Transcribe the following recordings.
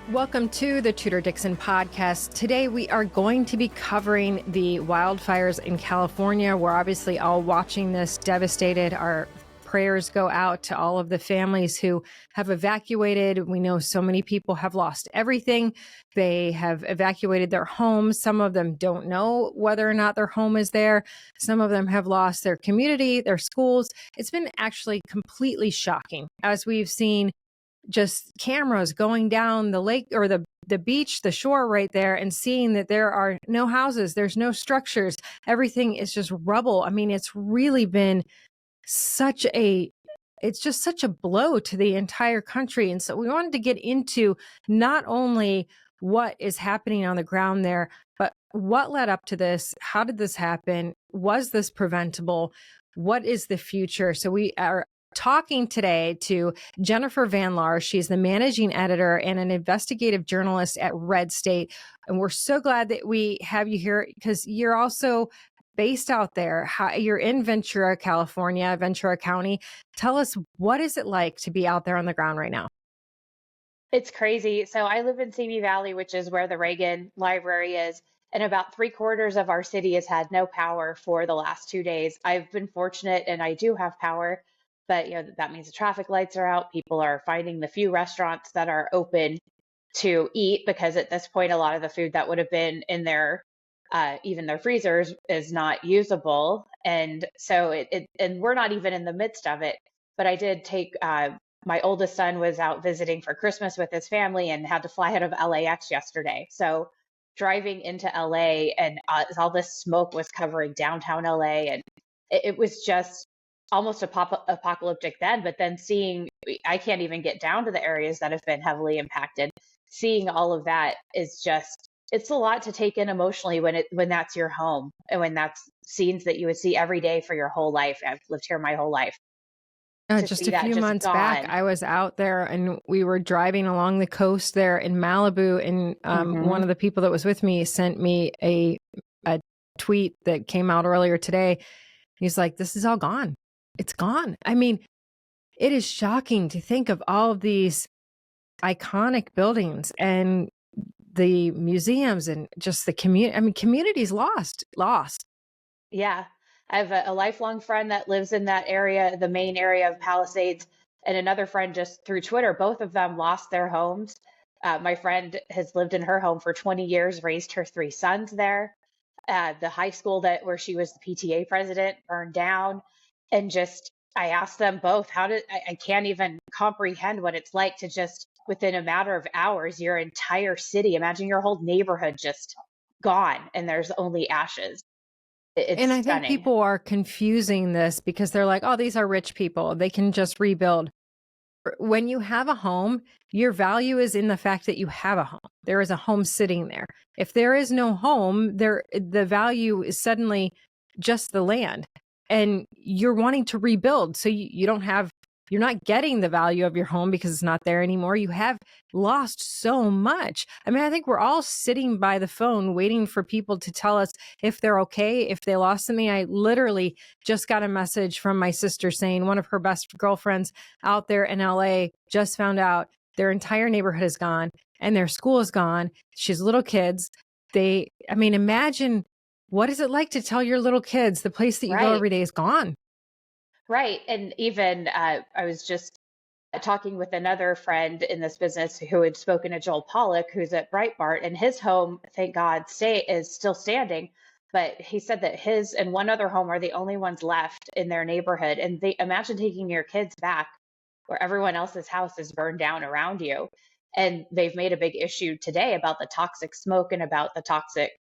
Welcome to the Tudor Dixon Podcast. Today we are going to be covering the wildfires in California. We're obviously all watching this devastated. Our prayers go out to all of the families who have evacuated. We know so many people have lost everything. They have evacuated their homes. Some of them don't know whether or not their home is there. Some of them have lost their community, their schools. It's been actually completely shocking as we've seen just cameras going down the lake or the beach, the shore right there, and seeing that there are no houses, there's no structures. Everything is just rubble. I mean, it's really been it's just such a blow to the entire country. And so we wanted to get into not only what is happening on the ground there, but what led up to this? How did this happen? Was this preventable? What is the future? So we are talking today to Jennifer Van Laar. She's the managing editor and an investigative journalist at Red State. And we're so glad that we have you here because you're also based out there. You're in Ventura, California, Ventura County. Tell us, what is it like to be out there on the ground right now? It's crazy. So I live in Simi Valley, which is where the Reagan Library is. And about 3/4 of our city has had no power for the last 2 days. I've been fortunate and I do have power. But that means the traffic lights are out. People are finding the few restaurants that are open to eat because at this point, a lot of the food that would have been in their, even their freezers is not usable. And so and we're not even in the midst of it. But I did take, my oldest son was out visiting for Christmas with his family and had to fly out of LAX yesterday. So driving into LA and all this smoke was covering downtown LA. And it was just almost apocalyptic then, but then I can't even get down to the areas that have been heavily impacted. Seeing all of that is it's a lot to take in emotionally when that's your home and when that's scenes that you would see every day for your whole life. I've lived here my whole life. Just a few months back, I was out there and we were driving along the coast there in Malibu, and one of the people that was with me sent me a tweet that came out earlier today. He's like, "This is all gone. It's gone." I mean, it is shocking to think of all of these iconic buildings and the museums and just the community. I mean, communities lost. Yeah. I have a lifelong friend that lives in that area, the main area of Palisades, and another friend just through Twitter. Both of them lost their homes. My friend has lived in her home for 20 years, raised her 3 sons there. The high school where she was the PTA president burned down. And I asked them both, I can't even comprehend what it's like to just within a matter of hours, your entire city, imagine your whole neighborhood just gone and there's only ashes. And I think people are confusing this because they're like, oh, these are rich people. They can just rebuild. When you have a home, your value is in the fact that you have a home. There is a home sitting there. If there is no home, the value is suddenly just the land. And you're wanting to rebuild. So you're not getting the value of your home because it's not there anymore. You have lost so much. I mean, I think we're all sitting by the phone waiting for people to tell us if they're okay, if they lost something. I literally just got a message from my sister saying one of her best girlfriends out there in LA just found out their entire neighborhood is gone and their school is gone. She has little kids. Imagine, what is it like to tell your little kids the place that you go every day is gone? Right. And even I was just talking with another friend in this business who had spoken to Joel Pollack, who's at Breitbart, and his home, thank God, is still standing. But he said that his and one other home are the only ones left in their neighborhood. And imagine taking your kids back where everyone else's house is burned down around you. And they've made a big issue today about the toxic smoke and about the toxic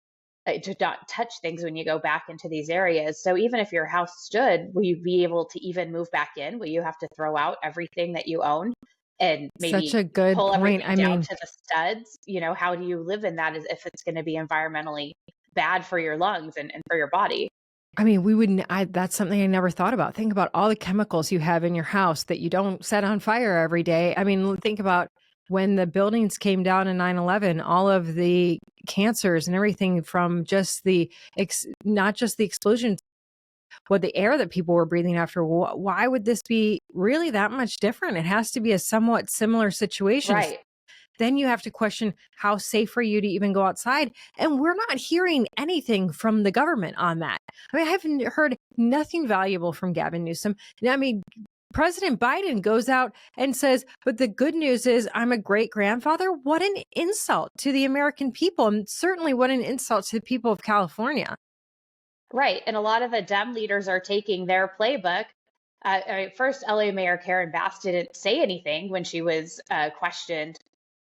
to not touch things when you go back into these areas. So even if your house stood, will you be able to even move back in? Will you have to throw out everything that you own and maybe such a good pull point. everything down to the studs? How do you live in that as if it's going to be environmentally bad for your lungs and for your body? I mean, that's something I never thought about. Think about all the chemicals you have in your house that you don't set on fire every day. I mean, think about when the buildings came down in 9/11, all of the cancers and everything from just not just the explosions, but the air that people were breathing after. Why would this be really that much different? It has to be a somewhat similar situation. Right. then you have to question, how safe are you to even go outside? And we're not hearing anything from the government on that. I mean, I haven't heard nothing valuable from Gavin Newsom. I mean, President Biden goes out and says, but the good news is I'm a great grandfather. What an insult to the American people. And certainly what an insult to the people of California. Right. And a lot of the Dem leaders are taking their playbook. First, LA Mayor Karen Bass didn't say anything when she was questioned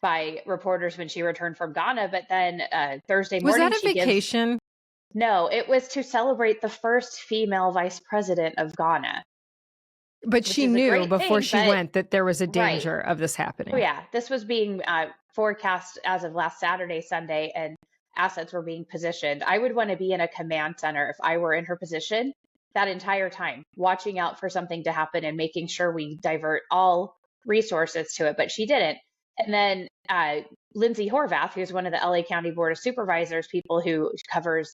by reporters when she returned from Ghana. But then Thursday morning, was that a vacation? No, it was to celebrate the first female vice president of Ghana. But she knew before she went that there was a danger of this happening. Oh, yeah. This was being forecast as of last Saturday, Sunday, and assets were being positioned. I would want to be in a command center if I were in her position that entire time, watching out for something to happen and making sure we divert all resources to it. But she didn't. And then Lindsay Horvath, who's one of the LA County Board of Supervisors, people who covers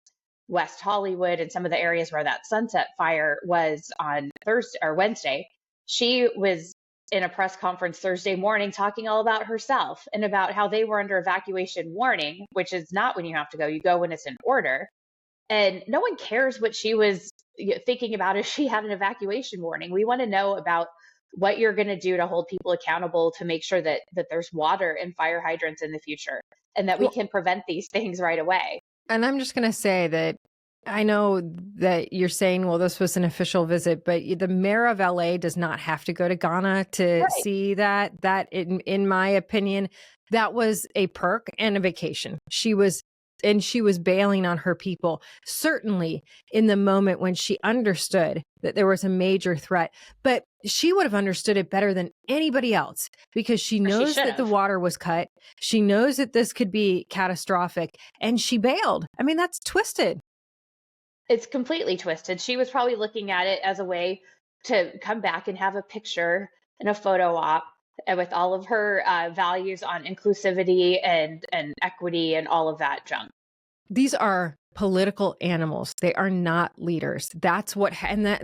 West Hollywood and some of the areas where that Sunset Fire was on Thursday or Wednesday, she was in a press conference Thursday morning talking all about herself and about how they were under evacuation warning, which is not when you have to go. You go when it's an order. And no one cares what she was thinking about if she had an evacuation warning. We want to know about what you're going to do to hold people accountable to make sure that there's water and fire hydrants in the future and that we can prevent these things right away. And I'm just going to say that I know that you're saying, well, this was an official visit, but the mayor of LA does not have to go to Ghana to see that. That, in my opinion, that was a perk and a vacation. She was bailing on her people, certainly in the moment when she understood that there was a major threat. But she would have understood it better than anybody else because she knows that the water was cut. She knows that this could be catastrophic, and she bailed. I mean, that's twisted. It's completely twisted. She was probably looking at it as a way to come back and have a picture and a photo op with all of her values on inclusivity and equity and all of that junk. These are political animals. They are not leaders. That's what,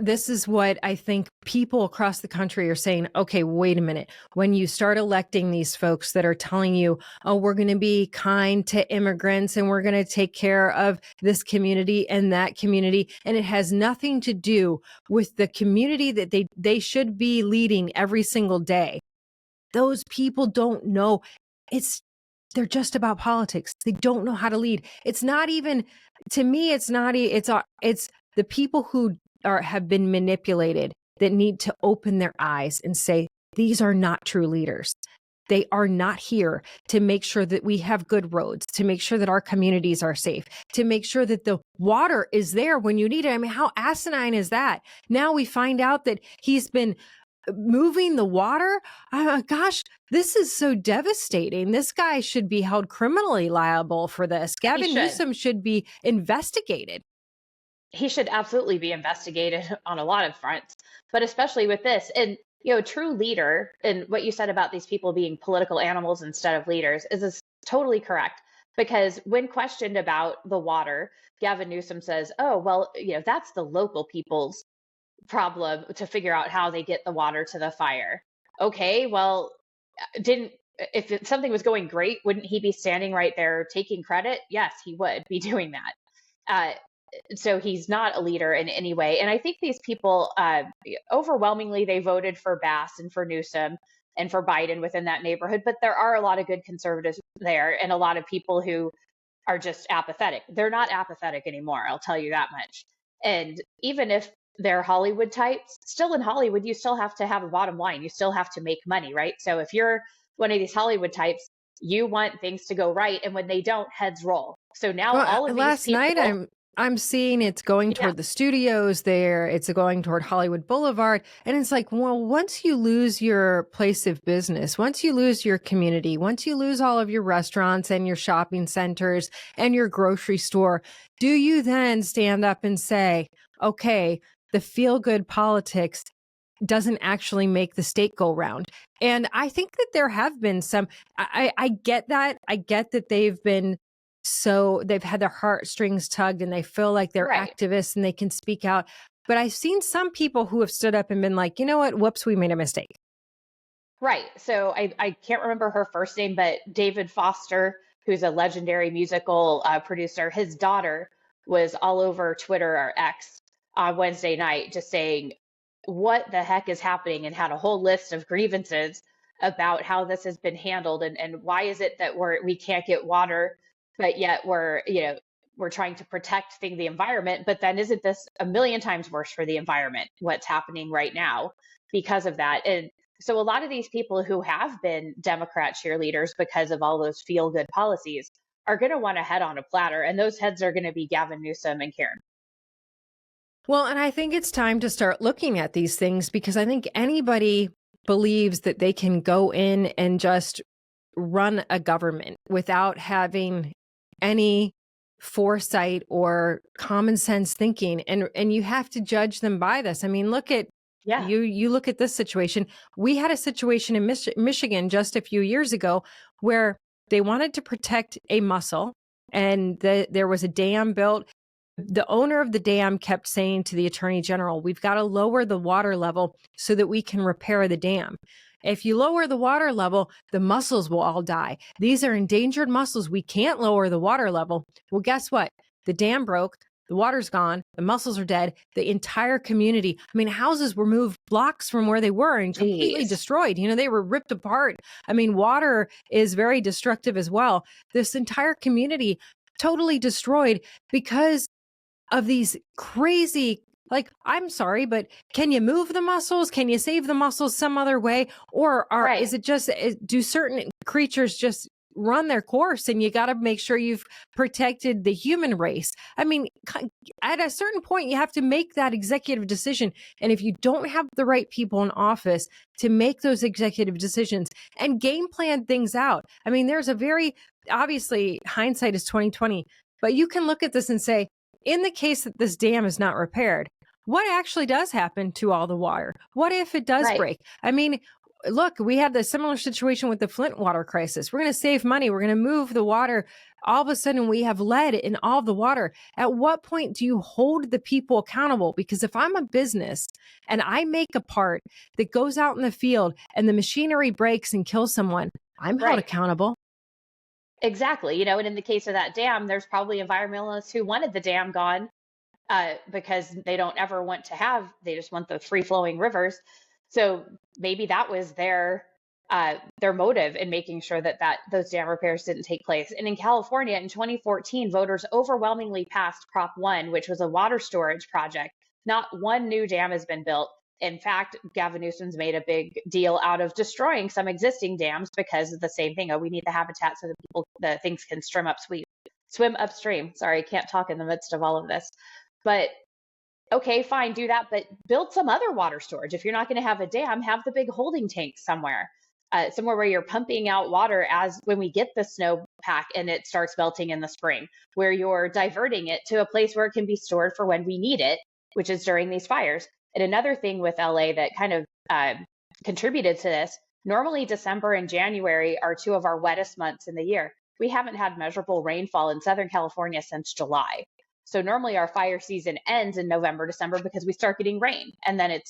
this is what I think people across the country are saying. Okay, wait a minute. When you start electing these folks that are telling you, oh, we're going to be kind to immigrants and we're going to take care of this community and that community, and it has nothing to do with the community that they should be leading every single day. Those people don't know. They're just about politics. They don't know how to lead. It's not even, to me, it's the people who have been manipulated that need to open their eyes and say, these are not true leaders. They are not here to make sure that we have good roads, to make sure that our communities are safe, to make sure that the water is there when you need it. I mean, how asinine is that? Now we find out that he's been moving the water. Oh, gosh, this is so devastating. This guy should be held criminally liable for this. Gavin Newsom should be investigated. He should absolutely be investigated on a lot of fronts, but especially with this. And, true leader, and what you said about these people being political animals instead of leaders is totally correct. Because when questioned about the water, Gavin Newsom says, oh, well, that's the local people's problem to figure out how they get the water to the fire. Okay, well, if something was going great, wouldn't he be standing right there taking credit? Yes, he would be doing that. So he's not a leader in any way. And I think these people, overwhelmingly, they voted for Bass and for Newsom and for Biden within that neighborhood. But there are a lot of good conservatives there and a lot of people who are just apathetic. They're not apathetic anymore, I'll tell you that much. And even if they're Hollywood types, still in Hollywood, you still have to have a bottom line. You still have to make money, right? So if you're one of these Hollywood types, you want things to go right. And when they don't, heads roll. So now all of last these people... night, I'm seeing it's going toward the studios there. It's going toward Hollywood Boulevard. And it's like, well, once you lose your place of business, once you lose your community, once you lose all of your restaurants and your shopping centers and your grocery store, do you then stand up and say, okay, the feel-good politics doesn't actually make the state go round? And I think that there have been some, I get that. I get that they've had their heartstrings tugged and they feel like they're activists and they can speak out. But I've seen some people who have stood up and been like, you know what? Whoops, we made a mistake. Right. So I can't remember her first name, but David Foster, who's a legendary musical producer, his daughter was all over Twitter or X on Wednesday night just saying, what the heck is happening, and had a whole list of grievances about how this has been handled, and why is it that we can't get water, but yet we're trying to protect the environment. But then isn't this a million times worse for the environment, what's happening right now because of that? And so a lot of these people who have been Democrat cheerleaders because of all those feel good policies are going to want a head on a platter. And those heads are going to be Gavin Newsom and Karen. Well, and I think it's time to start looking at these things, because I think anybody believes that they can go in and just run a government without having any foresight or common sense thinking. And you have to judge them by this. I mean, look at you look at this situation. We had a situation in Michigan just a few years ago where they wanted to protect a mussel, and there was a dam built. The owner of the dam kept saying to the attorney general, we've got to lower the water level so that we can repair the dam. If you lower the water level, the mussels will all die. These are endangered mussels. We can't lower the water level. Well, guess what? The dam broke. The water's gone. The mussels are dead. The entire community, I mean, houses were moved blocks from where they were and completely destroyed. You know, they were ripped apart. I mean, water is very destructive as well. This entire community totally destroyed because of these crazy, like, I'm sorry, but can you move the mussels? Can you save the mussels some other way? Or is it just, do certain creatures just run their course, and you got to make sure you've protected the human race? I mean, at a certain point, you have to make that executive decision. And if you don't have the right people in office to make those executive decisions and game plan things out, I mean, there's a very, obviously hindsight is 2020, but you can look at this and say, in the case that this dam is not repaired, what actually does happen to all the water? What if it does break? I mean, look, we had the similar situation with the Flint water crisis. We're going to save money. We're going to move the water. All of a sudden, we have lead in all the water. At what point do you hold the people accountable? Because if I'm a business and I make a part that goes out in the field and the machinery breaks and kills someone, I'm held accountable. Exactly. You know, and in the case of that dam, there's probably environmentalists who wanted the dam gone because they don't ever want to they just want the free flowing rivers. So maybe that was their motive in making sure that those dam repairs didn't take place. And in California in 2014, voters overwhelmingly passed Prop 1, which was a water storage project. Not one new dam has been built. In fact, Gavin Newsom's made a big deal out of destroying some existing dams because of the same thing. Oh, we need the habitat so that the things can swim upstream. Sorry, I can't talk in the midst of all of this. But okay, fine, do that, but build some other water storage. If you're not going to have a dam, have the big holding tanks somewhere where you're pumping out water when we get the snowpack and it starts melting in the spring, where you're diverting it to a place where it can be stored for when we need it, which is during these fires. And another thing with LA that kind of contributed to this, normally December and January are two of our wettest months in the year. We haven't had measurable rainfall in Southern California since July. So normally our fire season ends in November, December, because we start getting rain, and then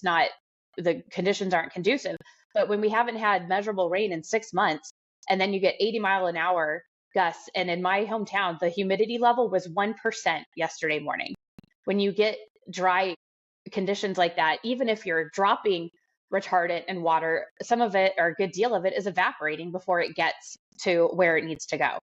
the conditions aren't conducive. But when we haven't had measurable rain in 6 months, and then you get 80-mile-an-hour gusts, and in my hometown, the humidity level was 1% yesterday morning. When you get dry conditions like that, even if you're dropping retardant and water, some of it, or a good deal of it, is evaporating before it gets to where it needs to go.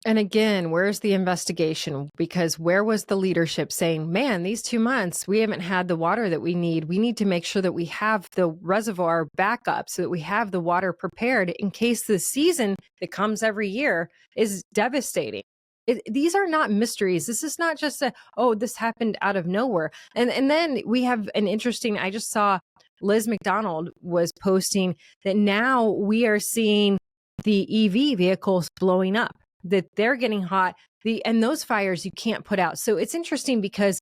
And again, where's the investigation? Because where was the leadership saying, man, these 2 months, we haven't had the water that we need. We need to make sure that we have the reservoir backup so that we have the water prepared in case the season that comes every year is devastating. These are not mysteries. This is not just this happened out of nowhere. And then we have an interesting, I just saw Liz McDonald was posting that now we are seeing the EV vehicles blowing up, that they're getting hot, and those fires you can't put out. So it's interesting because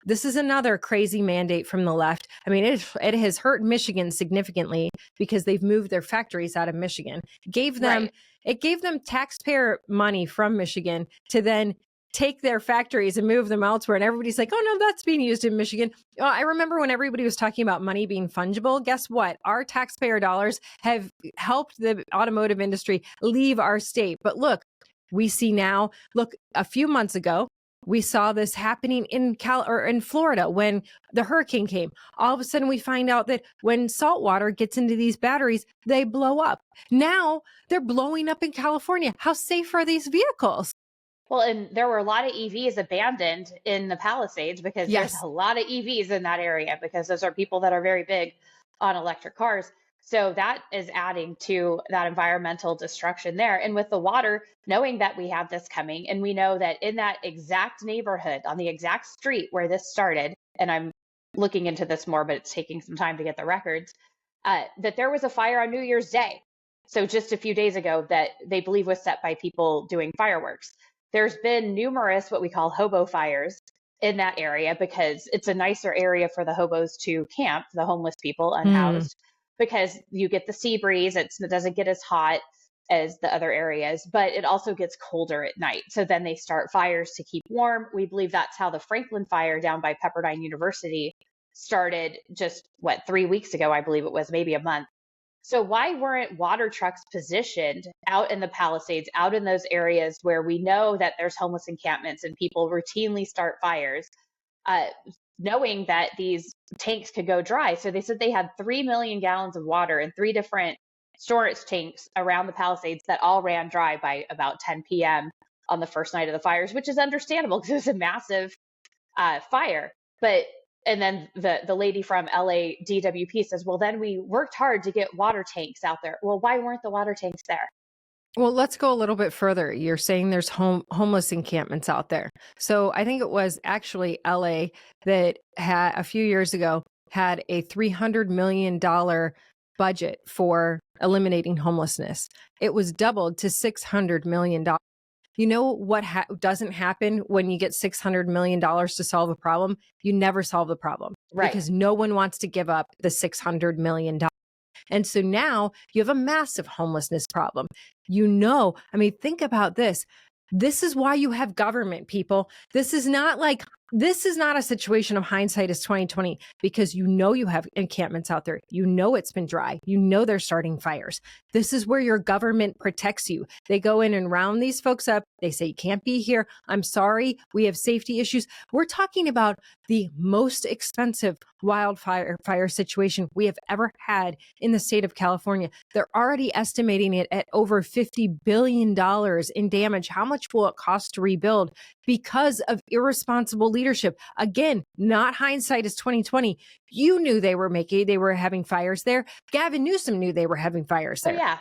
this is another crazy mandate from the left. I mean, it has hurt Michigan significantly because they've moved their factories out of Michigan. It gave them taxpayer money from Michigan to then take their factories and move them elsewhere. And everybody's like, oh no, that's being used in Michigan. I remember when everybody was talking about money being fungible. Guess what? Our taxpayer dollars have helped the automotive industry leave our state. But look, we see now, look, a few months ago, we saw this happening in Florida when the hurricane came. All of a sudden, we find out that when salt water gets into these batteries, they blow up. Now they're blowing up in California. How safe are these vehicles? Well, and there were a lot of EVs abandoned in the Palisades because there's a lot of EVs in that area because those are people that are very big on electric cars. So that is adding to that environmental destruction there. And with the water, knowing that we have this coming, and we know that in that exact neighborhood, on the exact street where this started, and I'm looking into this more, but it's taking some time to get the records, that there was a fire on New Year's Day. So just a few days ago that they believe was set by people doing fireworks. There's been numerous what we call hobo fires in that area because it's a nicer area for the hobos to camp, the homeless people unhoused, because you get the sea breeze. It doesn't get as hot as the other areas, but it also gets colder at night. So then they start fires to keep warm. We believe that's how the Franklin fire down by Pepperdine University started just 3 weeks ago, I believe it was, maybe a month. So why weren't water trucks positioned out in the Palisades, out in those areas where we know that there's homeless encampments and people routinely start fires, knowing that these tanks could go dry? So they said they had 3 million gallons of water in 3 different storage tanks around the Palisades that all ran dry by about 10 p.m. on the first night of the fires, which is understandable because it was a massive fire. And then the lady from LA DWP says, well, then we worked hard to get water tanks out there. Well, why weren't the water tanks there? Well, let's go a little bit further. You're saying there's homeless encampments out there. So I think it was actually LA that had a few years ago had a $300 million budget for eliminating homelessness. It was doubled to $600 million. You know what doesn't happen when you get $600 million to solve a problem? You never solve the problem. Right. Because no one wants to give up the $600 million. And so now you have a massive homelessness problem. Think about this. This is why you have government, people. This is not a situation of hindsight is 2020 because you have encampments out there. It's been dry. They're starting fires. This is where your government protects you. They go in and round these folks up. They say, you can't be here. I'm sorry. We have safety issues. We're talking about the most expensive wildfire situation we have ever had in the state of California. They're already estimating it at over $50 billion in damage. How much will it cost to rebuild because of irresponsible leadership? Again, not hindsight is 2020. You knew they were having fires there. Gavin Newsom knew they were having fires there. Oh, yeah.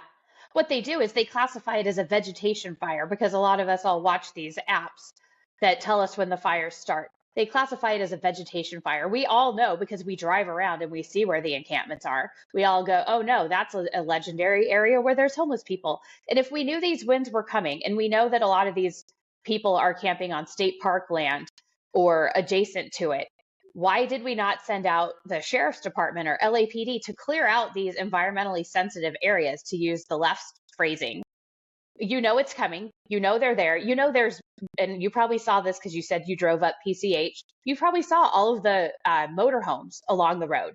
What they do is they classify it as a vegetation fire because a lot of us all watch these apps that tell us when the fires start. They classify it as a vegetation fire. We all know because we drive around and we see where the encampments are. We all go, oh no, that's a legendary area where there's homeless people. And if we knew these winds were coming, and we know that a lot of these people are camping on state park land or adjacent to it, why did we not send out the sheriff's department or LAPD to clear out these environmentally sensitive areas, to use the left's phrasing? It's coming. They're there. And you probably saw this because you said you drove up PCH. You probably saw all of the motorhomes along the road.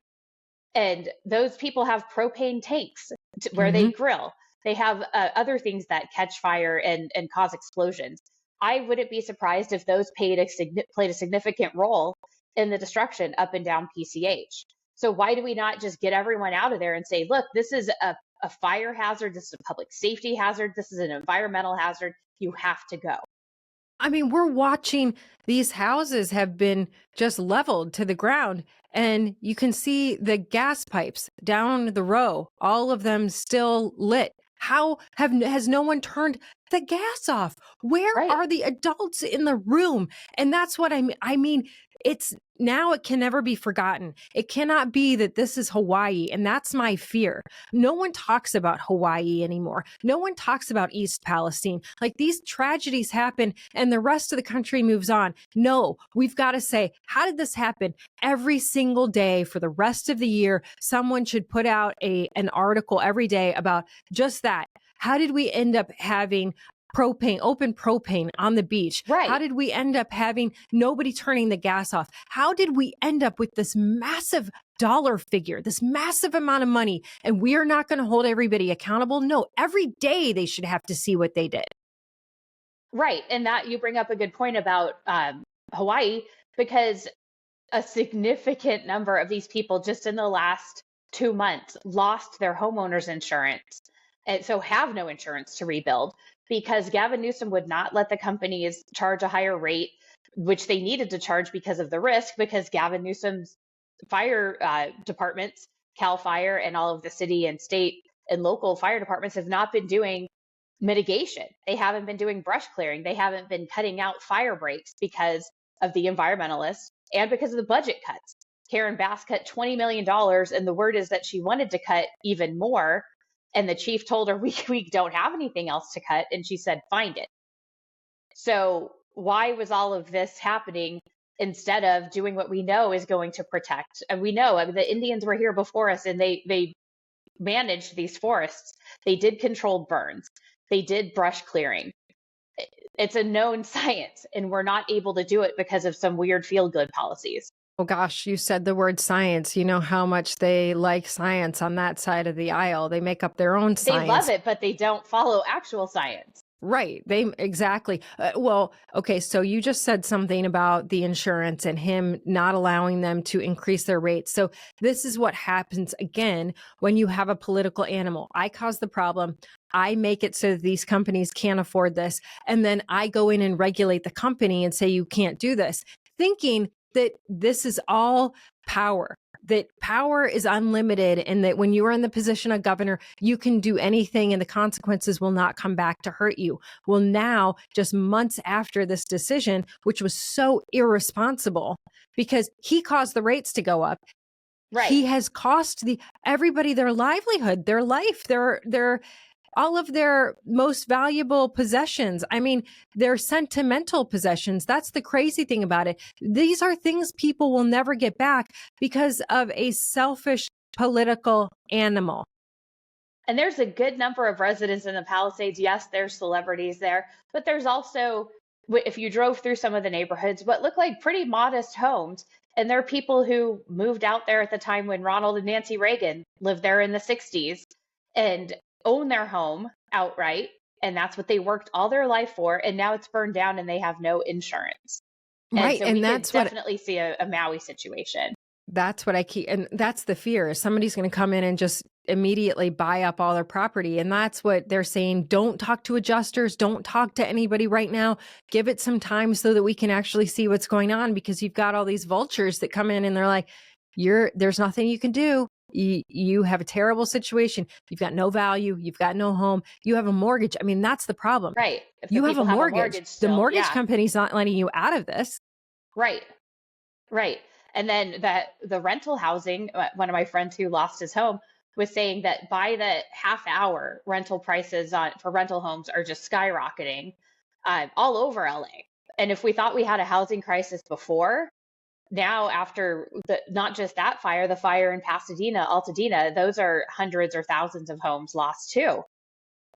And those people have propane tanks where they grill. They have other things that catch fire and cause explosions. I wouldn't be surprised if those played a significant role in the destruction up and down PCH. So why do we not just get everyone out of there and say, look, this is a fire hazard, this is a public safety hazard, this is an environmental hazard, you have to go. We're watching these houses have been just leveled to the ground, and you can see the gas pipes down the row, all of them still lit. Has no one turned the gas off? Where are the adults in the room? And that's what I mean. It can never be forgotten. It cannot be that this is Hawaii. And that's my fear. No one talks about Hawaii anymore. No one talks about East Palestine. Like, these tragedies happen and the rest of the country moves on. No, we've got to say, how did this happen? Every single day for the rest of the year, someone should put out an article every day about just that. How did we end up having open propane on the beach? Right. How did we end up having nobody turning the gas off? How did we end up with this massive dollar figure, this massive amount of money, and we are not going to hold everybody accountable? No, every day they should have to see what they did. Right. And that you bring up a good point about Hawaii, because a significant number of these people just in the last 2 months lost their homeowners insurance and so have no insurance to rebuild because Gavin Newsom would not let the companies charge a higher rate, which they needed to charge because of the risk, because Gavin Newsom's fire departments, Cal Fire, and all of the city and state and local fire departments have not been doing mitigation. They haven't been doing brush clearing. They haven't been cutting out fire breaks because of the environmentalists and because of the budget cuts. Karen Bass cut $20 million, and the word is that she wanted to cut even more. And the chief told her, we don't have anything else to cut. And she said, find it. So why was all of this happening instead of doing what we know is going to protect? And we know, I mean, the Indians were here before us, and they managed these forests. They did controlled burns. They did brush clearing. It's a known science, and we're not able to do it because of some weird feel-good policies. Oh gosh, you said the word science. You know how much they like science on that side of the aisle. They make up their own science. They love it, but they don't follow actual science. Right. Exactly. Well, okay. So you just said something about the insurance and him not allowing them to increase their rates. So this is what happens again when you have a political animal. I cause the problem. I make it so that these companies can't afford this. And then I go in and regulate the company and say, you can't do this, thinking that this is all power, that power is unlimited, and that when you are in the position of governor, you can do anything and the consequences will not come back to hurt you. Well, now, just months after this decision, which was so irresponsible because he caused the rates to go up. Right. He has cost everybody their livelihood, their life, their all of their most valuable possessions. I mean, their sentimental possessions. That's the crazy thing about it. These are things people will never get back because of a selfish political animal. And there's a good number of residents in the Palisades. Yes, there's celebrities there, but there's also, if you drove through some of the neighborhoods, what look like pretty modest homes. And there are people who moved out there at the time when Ronald and Nancy Reagan lived there in the 60s and own their home outright, and that's what they worked all their life for, and now it's burned down and they have no insurance. Right. So and we that's could definitely see a Maui situation. That's what I keep, and that's the fear, is somebody's going to come in and just immediately buy up all their property. And that's what they're saying. Don't talk to adjusters. Don't talk to anybody right now. Give it some time so that we can actually see what's going on, because you've got all these vultures that come in and they're like, there's nothing you can do. You have a terrible situation. You've got no value. You've got no home. You have a mortgage. I mean, that's the problem. Right. You have a mortgage. The mortgage company's not letting you out of this. Right. Right. And then the rental housing, one of my friends who lost his home was saying that by the half hour, rental prices for rental homes are just skyrocketing all over LA. And if we thought we had a housing crisis before, now after not just that fire, the fire in Altadena, those are hundreds or thousands of homes lost too.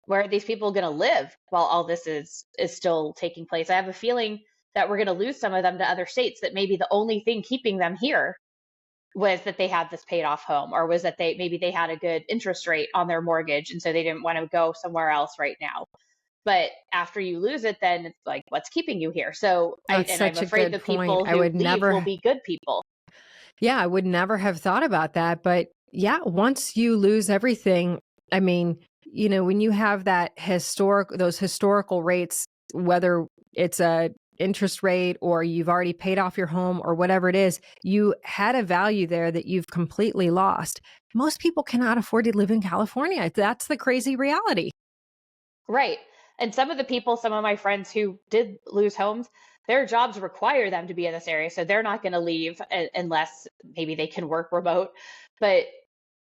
Where are these people going to live while all this is still taking place? I have a feeling that we're going to lose some of them to other states, that maybe the only thing keeping them here was that they had this paid off home, or was that maybe they had a good interest rate on their mortgage, and so they didn't want to go somewhere else right now. But after you lose it, then it's like, what's keeping you here? So I'm afraid the people who leave will be good people. Yeah, I would never have thought about that. But yeah, once you lose everything, I mean, when you have those historical rates, whether it's a interest rate or you've already paid off your home or whatever it is, you had a value there that you've completely lost. Most people cannot afford to live in California. That's the crazy reality. Right. And some of my friends who did lose homes, their jobs require them to be in this area. So they're not going to leave unless maybe they can work remote. But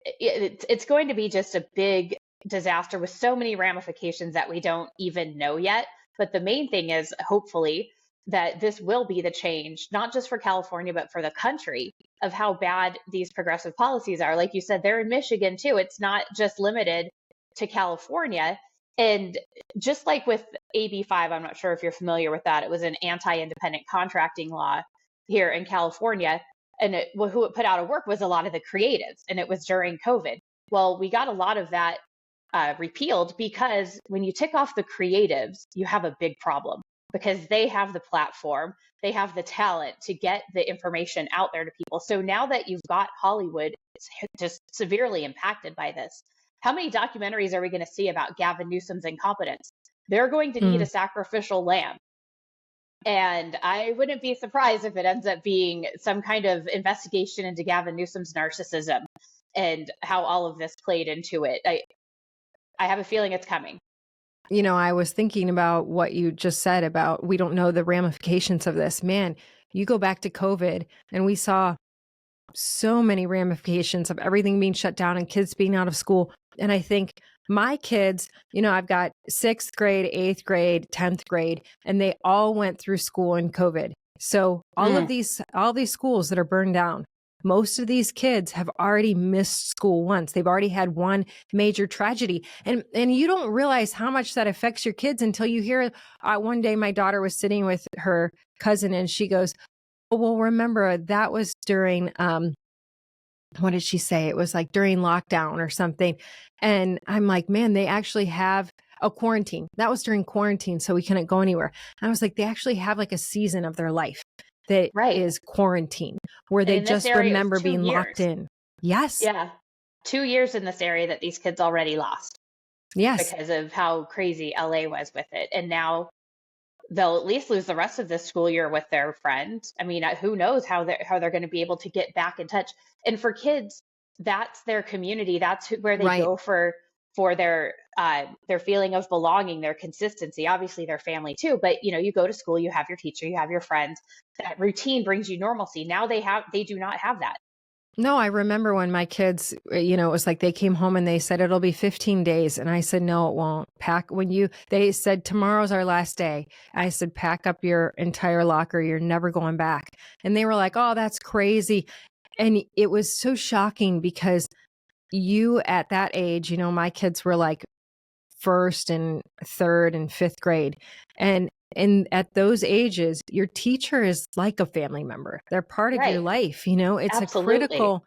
it's going to be just a big disaster with so many ramifications that we don't even know yet. But the main thing is, hopefully, that this will be the change, not just for California, but for the country, of how bad these progressive policies are. Like you said, they're in Michigan too. It's not just limited to California. And just like with AB 5, I'm not sure if you're familiar with that. It was an anti-independent contracting law here in California. And who it put out of work was a lot of the creatives. And it was during COVID. Well, we got a lot of that repealed because when you tick off the creatives, you have a big problem because they have the platform, they have the talent to get the information out there to people. So now that you've got Hollywood just severely impacted by this, how many documentaries are we going to see about Gavin Newsom's incompetence? They're going to need a sacrificial lamb. And I wouldn't be surprised if it ends up being some kind of investigation into Gavin Newsom's narcissism and how all of this played into it. I have a feeling it's coming. You know, I was thinking about what you just said about we don't know the ramifications of this. Man, you go back to COVID and we saw so many ramifications of everything being shut down and kids being out of school. And I think my kids, you know, I've got 6th grade, 8th grade, 10th grade, and they all went through school in COVID. So all these schools that are burned down, most of these kids have already missed school once. They've already had one major tragedy. And you don't realize how much that affects your kids until you hear, one day my daughter was sitting with her cousin and she goes, oh, well, remember that was during, what did she say? It was like during lockdown or something. And I'm like, man, they actually have a quarantine. That was during quarantine. So we couldn't go anywhere. And I was like, they actually have like a season of their life that is quarantine where they just remember being locked in. Yes. Yeah. 2 years in this area that these kids already lost. Yes. Because of how crazy LA was with it. And now they'll at least lose the rest of this school year with their friends. I mean, who knows how they're going to be able to get back in touch. And for kids, that's their community. That's where they go for their feeling of belonging, their consistency, obviously their family too. But, you know, you go to school, you have your teacher, you have your friends, that routine brings you normalcy. Now they do not have that. No, I remember when my kids, you know, it was like they came home and they said, it'll be 15 days. And I said, no, it won't. They said, tomorrow's our last day. I said, pack up your entire locker. You're never going back. And they were like, oh, that's crazy. And it was so shocking because you at that age, you know, my kids were like 1st and 3rd and 5th grade. And at those ages, your teacher is like a family member. They're part of your life. You know, it's a critical,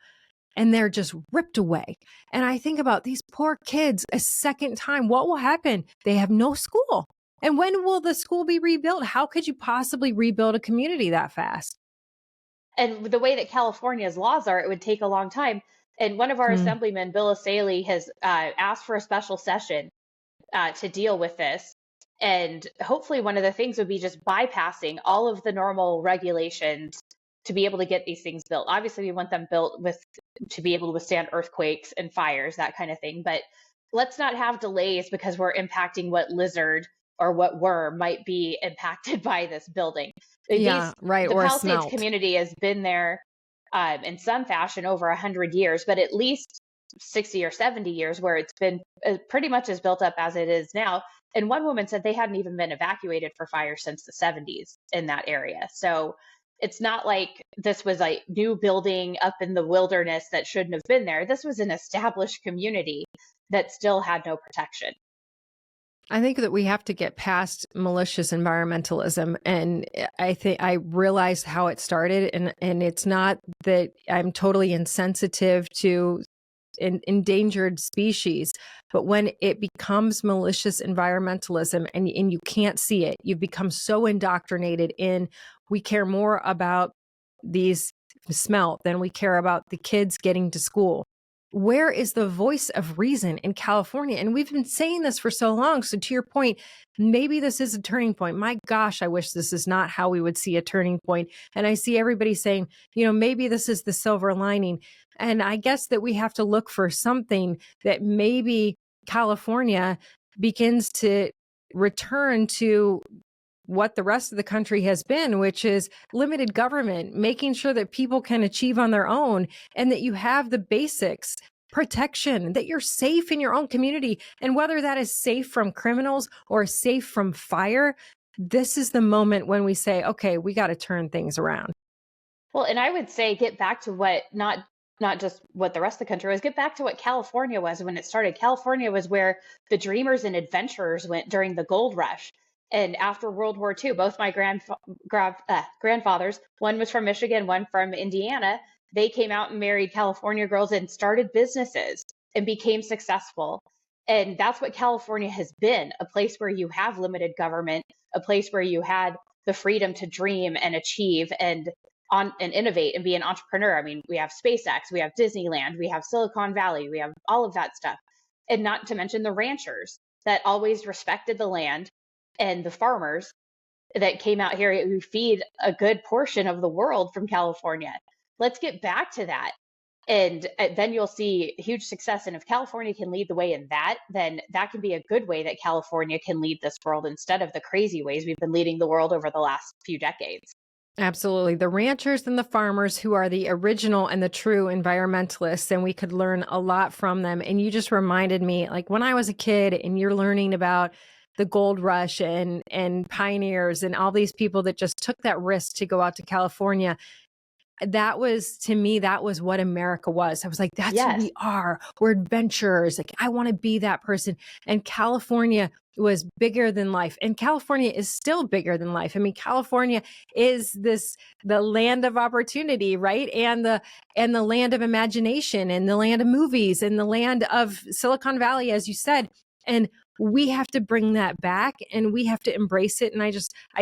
and they're just ripped away. And I think about these poor kids a second time. What will happen? They have no school. And when will the school be rebuilt? How could you possibly rebuild a community that fast? And the way that California's laws are, it would take a long time. And one of our assemblymen, Bill Asaley, has asked for a special session to deal with this. And hopefully one of the things would be just bypassing all of the normal regulations to be able to get these things built. Obviously, we want them built to be able to withstand earthquakes and fires, that kind of thing. But let's not have delays because we're impacting what lizard or what worm might be impacted by this building. Yeah, right. The or Palisades smelt. community has been there in some fashion over 100 years, but at least 60 or 70 years where it's been pretty much as built up as it is now. And one woman said they hadn't even been evacuated for fire since the 70s in that area. So it's not like this was a new building up in the wilderness that shouldn't have been there. This was an established community that still had no protection. I think that we have to get past malicious environmentalism. And I think I realized how it started. And it's not that I'm totally insensitive to endangered species, but when it becomes malicious environmentalism and you can't see it, you've become so indoctrinated in, we care more about these smelt than we care about the kids getting to school. Where is the voice of reason in California? And we've been saying this for so long. So to your point, maybe this is a turning point. My gosh, I wish this is not how we would see a turning point. And I see everybody saying, you know, maybe this is the silver lining. And I guess that we have to look for something that maybe California begins to return to what the rest of the country has been, which is limited government, making sure that people can achieve on their own and that you have the basics, protection, that you're safe in your own community. And whether that is safe from criminals or safe from fire, this is the moment when we say, okay, we got to turn things around. Well, and I would say get back to what not not just what the rest of the country was. Get back to what California was when it started. California was where the dreamers and adventurers went during the gold rush. And after World War II, both my grandfathers, one was from Michigan, one from Indiana, they came out and married California girls and started businesses and became successful. And that's what California has been, a place where you have limited government, a place where you had the freedom to dream and achieve and innovate and be an entrepreneur. I mean, we have SpaceX, we have Disneyland, we have Silicon Valley, we have all of that stuff. And not to mention the ranchers that always respected the land, and the farmers that came out here who feed a good portion of the world from California. Let's get back to that. And then you'll see huge success. And if California can lead the way in that, then that can be a good way that California can lead this world instead of the crazy ways we've been leading the world over the last few decades. Absolutely. The ranchers and the farmers who are the original and the true environmentalists, and we could learn a lot from them. And you just reminded me, like when I was a kid and you're learning about the gold rush and pioneers and all these people that just took that risk to go out to California. That was, to me, that was what America was. I was like, that's who we are. We're adventurers. Like, I want to be that person. And California was bigger than life. And California is still bigger than life. I mean, California is the land of opportunity, right? And the land of imagination and the land of movies and the land of Silicon Valley, as you said. And we have to bring that back and we have to embrace it. And I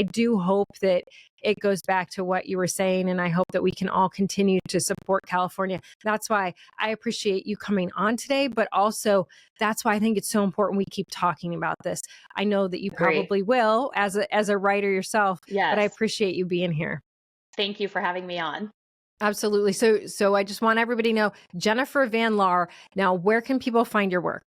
do hope that it goes back to what you were saying. And I hope that we can all continue to support California. That's why I appreciate you coming on today, but also that's why I think it's so important we keep talking about this. I know that you probably will as a writer yourself, but I appreciate you being here. Thank you for having me on. Absolutely. So I just want everybody to know, Jennifer Van Laar. Now, where can people find your work?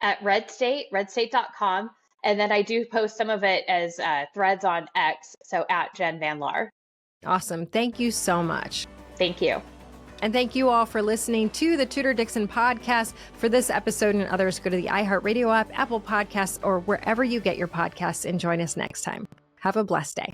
At redstate.com. And then I do post some of it as threads on X. So at Jen Van Laar. Awesome. Thank you so much. Thank you. And thank you all for listening to the Tudor Dixon Podcast. For this episode and others, go to the iHeartRadio app, Apple Podcasts, or wherever you get your podcasts, and join us next time. Have a blessed day.